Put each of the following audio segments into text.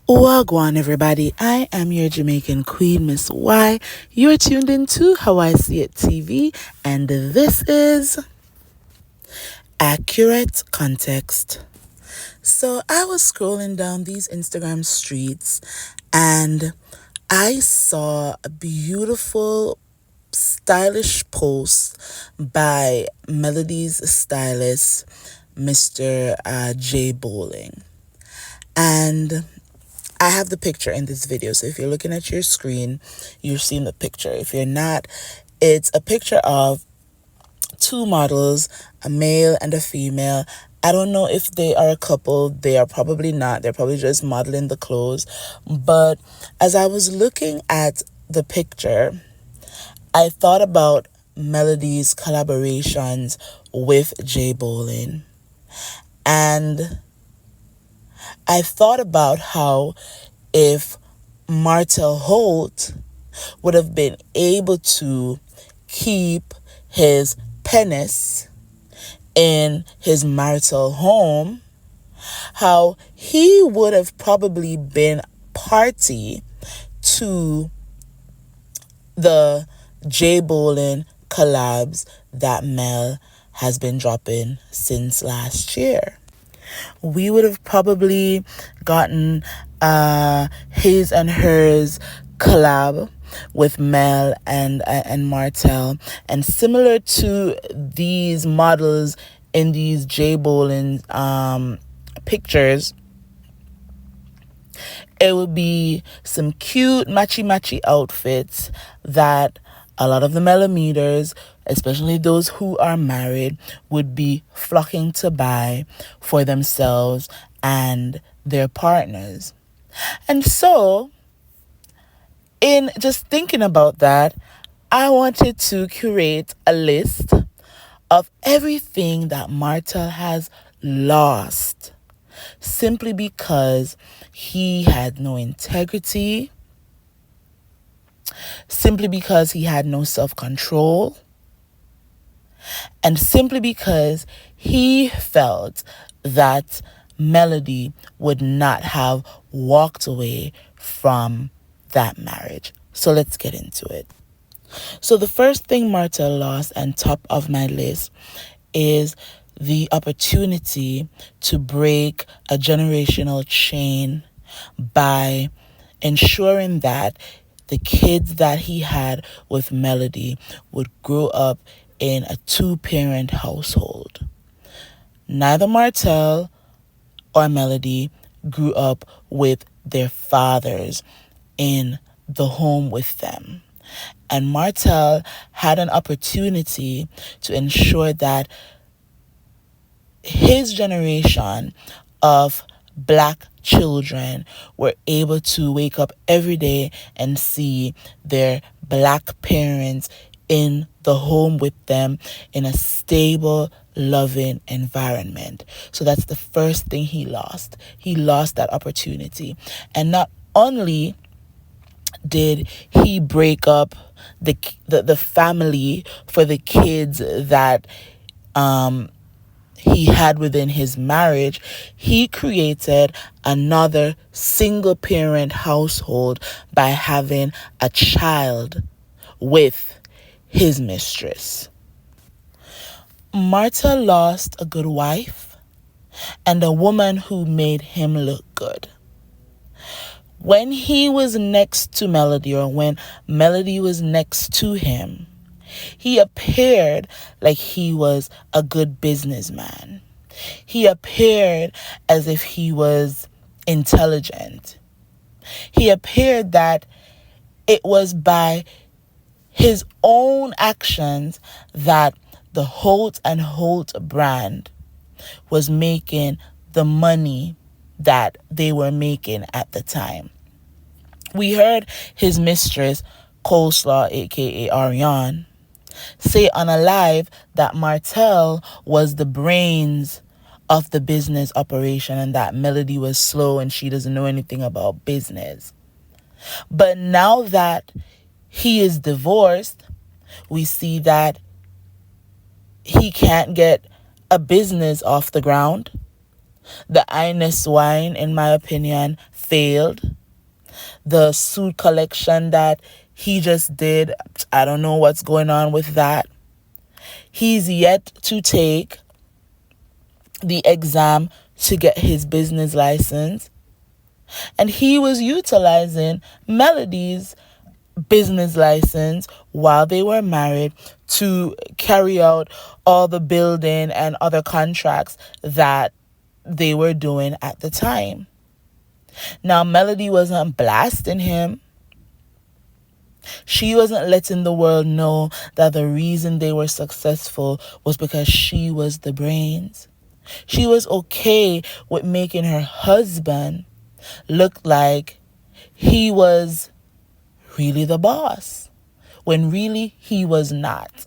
Wagwan, everybody. I am your Jamaican queen, Miss Y. You're tuned into How I See It TV, and this is Accurate Context. So I was scrolling down these Instagram streets and I saw a beautiful, stylish post by Melody's stylist, Mr. J Bowling. And I have the picture in this video. So if you're looking at your screen, you're seeing the picture. If you're not, it's a picture of two models, a male and a female. I don't know if they are a couple. They are probably not. They're probably just modeling the clothes. But as I was looking at the picture, I thought about Melody's collaborations with J Bowling. And I thought about how if Martel Holt would have been able to keep his penis in his marital home, how he would have probably been party to the J Bowling collabs that Mel has been dropping since last year. We would have probably gotten his and hers collab with Mel and Martel, and similar to these models in these J Bowling pictures, it would be some cute matchy outfits that a lot of the millimeters, especially those who are married, would be flocking to buy for themselves and their partners. And so, in just thinking about that, I wanted to curate a list of everything that Martel has lost simply because he had no integrity, simply because he had no self-control, and simply because he felt that Melody would not have walked away from that marriage. So let's get into it. So the first thing Martel lost, and top of my list, is the opportunity to break a generational chain by ensuring that the kids that he had with Melody would grow up in a two-parent household. Neither Martel or Melody grew up with their fathers in the home with them. And Martel had an opportunity to ensure that his generation of Black children were able to wake up every day and see their Black parents in the home with them in a stable, loving environment. So that's the first thing he lost. He lost that opportunity. And not only did he break up the family for the kids that he had within his marriage, he created another single parent household by having a child with his mistress. Marta lost a good wife and a woman who made him look good. When he was next to Melody, or when Melody was next to him, he appeared like he was a good businessman. He appeared as if he was intelligent. He appeared that it was by his own actions that the Holt and Holt brand was making the money that they were making at the time. We heard his mistress, Coleslaw, aka Ariane, say on a live that Martel was the brains of the business operation and that Melody was slow and she doesn't know anything about business. But now that he is divorced, we see that he can't get a business off the ground. The Ines wine, in my opinion, failed. The suit collection that he just did, I don't know what's going on with that. He's yet to take the exam to get his business license. And he was utilizing Melody's business license while they were married to carry out all the building and other contracts that they were doing at the time. Now, Melody wasn't blasting him. She wasn't letting the world know that the reason they were successful was because she was the brains. She was okay with making her husband look like he was really the boss, when really he was not.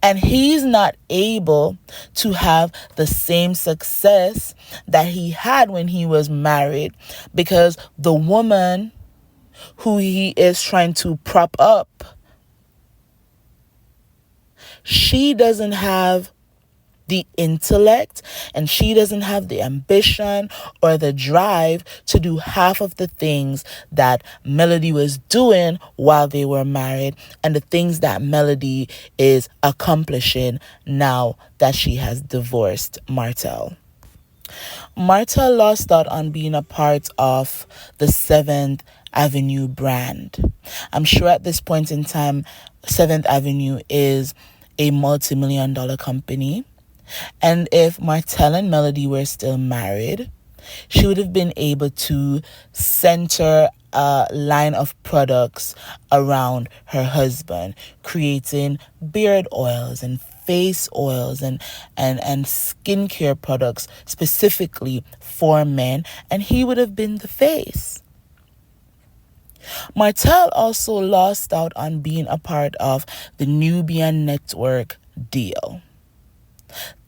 And he's not able to have the same success that he had when he was married, because the woman who he is trying to prop up, she doesn't have the intellect, and she doesn't have the ambition or the drive to do half of the things that Melody was doing while they were married, and the things that Melody is accomplishing now that she has divorced Martel. Martel lost out on being a part of the 7th Avenue brand. I'm sure at this point in time, 7th Avenue is a multi-million dollar company. And if Martel and Melody were still married, she would have been able to center a line of products around her husband, creating beard oils and face oils and skincare products specifically for men, and he would have been the face. Martel also lost out on being a part of the Nubian Network deal.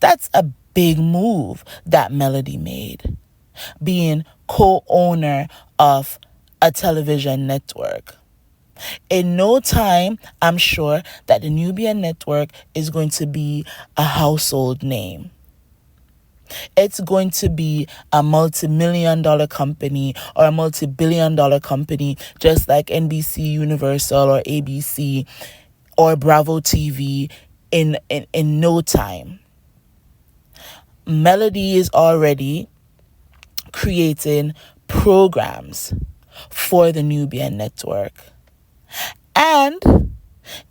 That's a big move that Melody made, being co-owner of a television network. In no time, I'm sure that the Nubian Network is going to be a household name. It's going to be a multi-million dollar company or a multi-billion dollar company, just like NBC Universal or ABC or Bravo TV in no time. Melody is already creating programs for the Nubian Network. And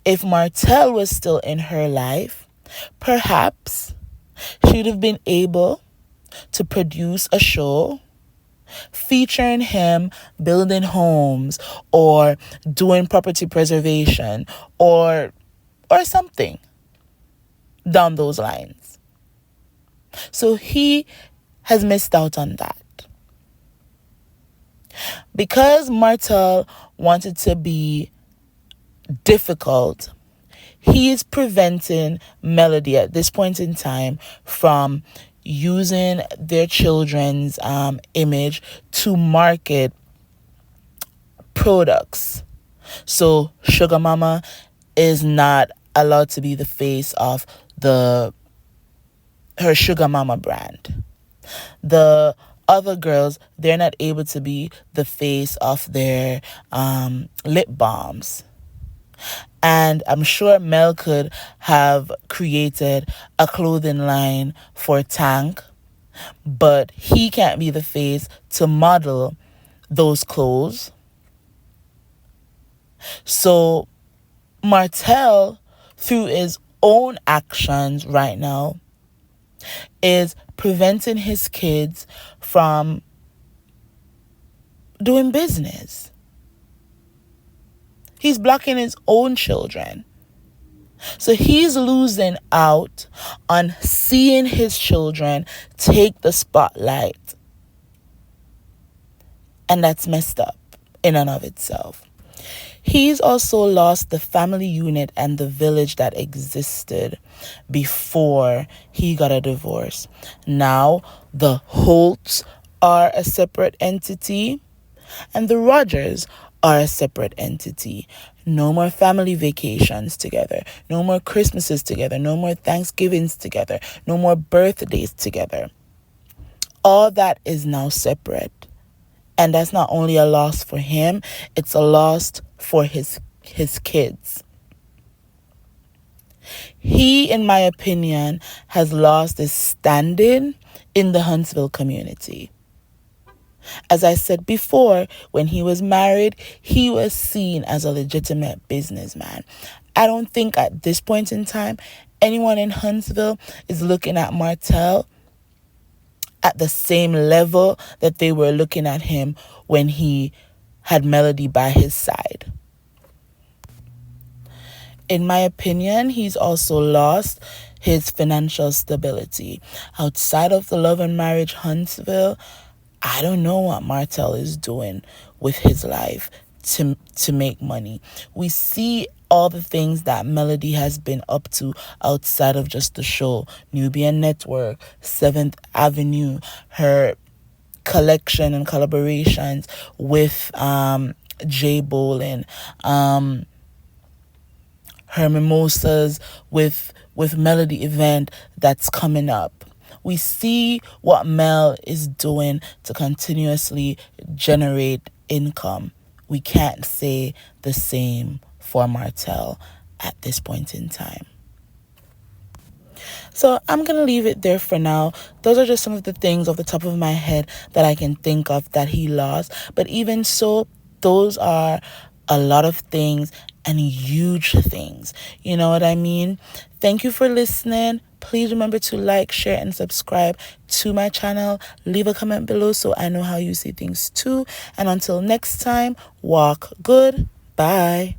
if Martel was still in her life, perhaps she would have been able to produce a show featuring him building homes or doing property preservation or something down those lines. So he has missed out on that. Because Martel wanted to be difficult, he is preventing Melody at this point in time from using their children's image to market products. So Sugar Mama is not allowed to be the face of her Sugar Mama brand. The other girls, they're not able to be the face of their lip balms. And I'm sure Mel could have created a clothing line for Tank, but he can't be the face to model those clothes. So Martel, through his own actions right now, is preventing his kids from doing business. He's blocking his own children. So he's losing out on seeing his children take the spotlight. And that's messed up in and of itself. He's also lost the family unit and the village that existed before he got a divorce. Now, the Holts are a separate entity and the Rogers are a separate entity. No more family vacations together. No more Christmases together. No more Thanksgivings together. No more birthdays together. All that is now separate. And that's not only a loss for him, it's a loss for his kids. He, in my opinion, has lost his standing in the Huntsville community. As I said before, when he was married, he was seen as a legitimate businessman. I don't think at this point in time, anyone in Huntsville is looking at Martel at the same level that they were looking at him when he had Melody by his side. In my opinion, he's also lost his financial stability. Outside of the love and marriage Huntsville, I don't know what Martel is doing with his life to make money. We see all the things that Melody has been up to outside of just the show. Nubian Network, 7th Avenue, her collection and collaborations with Jay Bolin, her mimosas with Melody event that's coming up. We see what Mel is doing to continuously generate income. We can't say the same for Martel at this point in time. So I'm going to leave it there for now. Those are just some of the things off the top of my head that I can think of that he lost. But even so, those are a lot of things and huge things. You know what I mean? Thank you for listening. Please remember to like, share, and subscribe to my channel. Leave a comment below so I know how you see things too. And until next time, walk good. Bye.